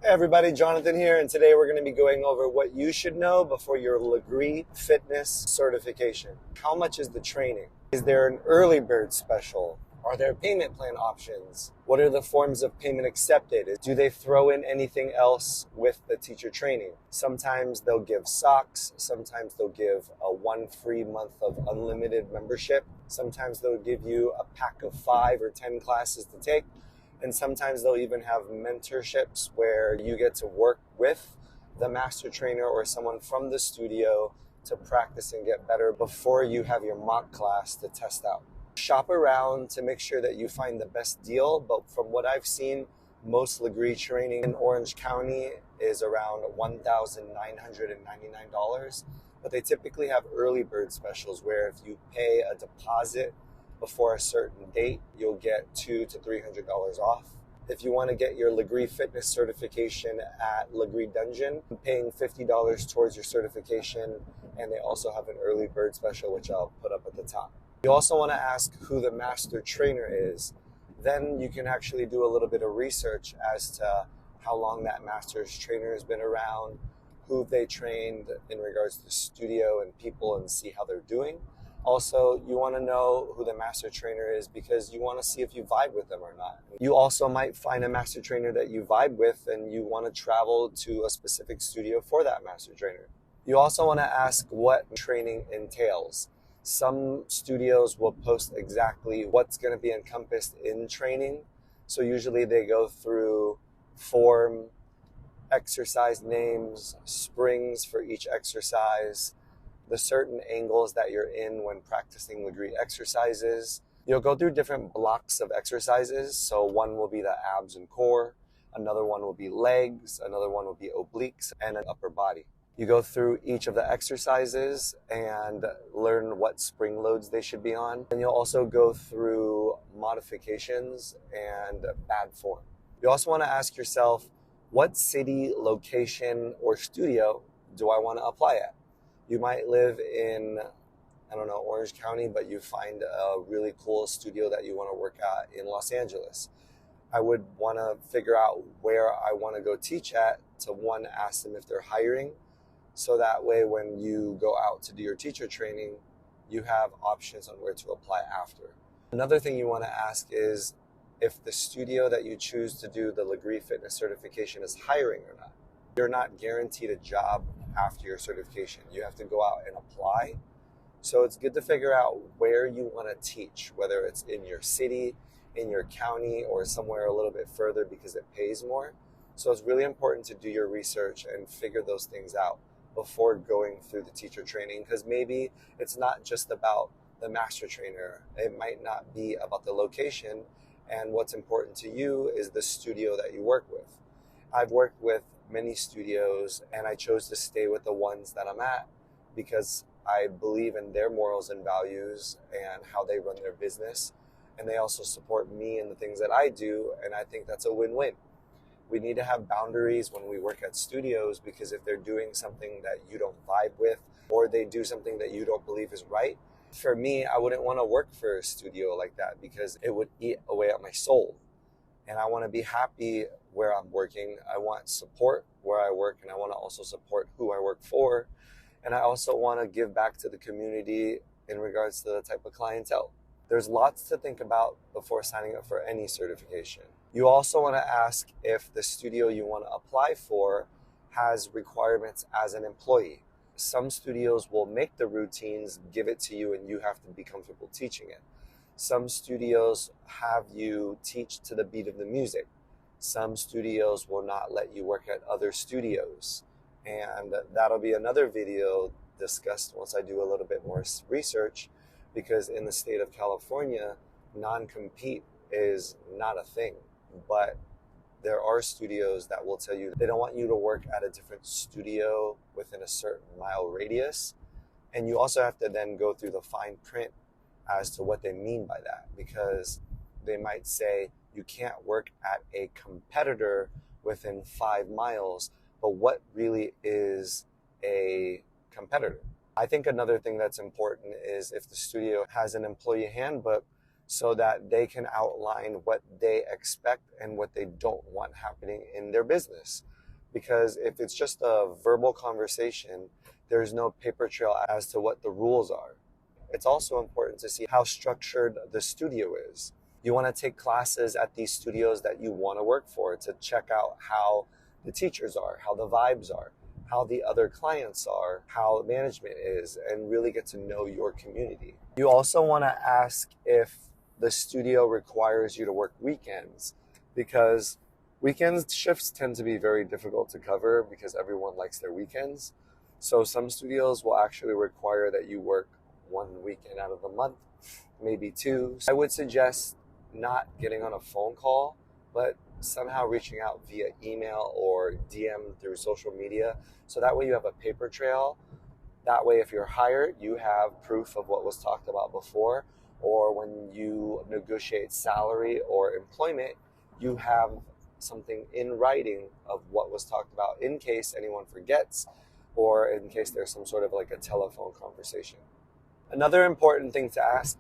Hey everybody, Jonathan here, and today we're going to be going over what you should know before your Lagree Fitness Certification. How much is the training? Is there an early bird special? Are there payment plan options? What are the forms of payment accepted? Do they throw in anything else with the teacher training? Sometimes they'll give socks. Sometimes they'll give a 1 free month of unlimited membership. Sometimes they'll give you a pack of 5 or 10 classes to take. And sometimes they'll even have mentorships where you get to work with the master trainer or someone from the studio to practice and get better before you have your mock class to test out. Shop around to make sure that you find the best deal, but from what I've seen, most Lagree training in Orange County is around $1,999, but they typically have early bird specials where if you pay a deposit before a certain date, you'll get $200 to $300 off. If you want to get your Lagree Fitness Certification at Lagree Dungeon, paying $50 towards your certification, and they also have an early bird special, which I'll put up at the top. You also want to ask who the master trainer is. Then you can actually do a little bit of research as to how long that master's trainer has been around, who they trained in regards to studio and people, and see how they're doing. Also, you want to know who the master trainer is because you want to see if you vibe with them or not. You also might find a master trainer that you vibe with and you want to travel to a specific studio for that master trainer. You also want to ask what training entails. Some studios will post exactly what's going to be encompassed in training. So usually they go through form, exercise names, springs for each exercise, the certain angles that you're in when practicing Lagree exercises. You'll go through different blocks of exercises. So one will be the abs and core, another one will be legs, another one will be obliques, and an upper body. You go through each of the exercises and learn what spring loads they should be on. And you'll also go through modifications and bad form. You also want to ask yourself, what city, location, or studio do I want to apply at? You might live in, Orange County, but you find a really cool studio that you want to work at in Los Angeles. I would want to figure out where I want to go teach at to, one, ask them if they're hiring. So that way, when you go out to do your teacher training, you have options on where to apply after. Another thing you want to ask is if the studio that you choose to do the Lagree Fitness Certification is hiring or not. You're not guaranteed a job after your certification. You have to go out and apply. So it's good to figure out where you want to teach, whether it's in your city, in your county, or somewhere a little bit further because it pays more. So it's really important to do your research and figure those things out before going through the teacher training, because maybe it's not just about the master trainer. It might not be about the location, and what's important to you is the studio that you work with. I've worked with many studios and I chose to stay with the ones that I'm at because I believe in their morals and values and how they run their business, and they also support me in the things that I do, and I think that's a win-win. We need to have boundaries when we work at studios, because if they're doing something that you don't vibe with or they do something that you don't believe is right, for me, I wouldn't want to work for a studio like that because it would eat away at my soul. And I want to be happy where I'm working. I want support where I work, and I want to also support who I work for. And I also want to give back to the community in regards to the type of clientele. There's lots to think about before signing up for any certification. You also want to ask if the studio you want to apply for has requirements as an employee. Some studios will make the routines, give it to you, and you have to be comfortable teaching it. Some studios have you teach to the beat of the music. Some studios will not let you work at other studios. And that'll be another video discussed once I do a little bit more research, because in the state of California, non-compete is not a thing. But there are studios that will tell you they don't want you to work at a different studio within a certain mile radius. And you also have to then go through the fine print as to what they mean by that, because they might say you can't work at a competitor within 5 miles, but what really is a competitor? I think another thing that's important is if the studio has an employee handbook, so that they can outline what they expect and what they don't want happening in their business. Because if it's just a verbal conversation, there's no paper trail as to what the rules are. It's also important to see how structured the studio is. You want to take classes at these studios that you want to work for to check out how the teachers are, how the vibes are, how the other clients are, how management is, and really get to know your community. You also want to ask if the studio requires you to work weekends, because weekend shifts tend to be very difficult to cover because everyone likes their weekends. So some studios will actually require that you work one weekend out of the month, maybe two. I would suggest not getting on a phone call, but somehow reaching out via email or DM through social media. So that way you have a paper trail. That way, if you're hired, you have proof of what was talked about before, or when you negotiate salary or employment, you have something in writing of what was talked about in case anyone forgets, or in case there's some sort of like a telephone conversation. Another important thing to ask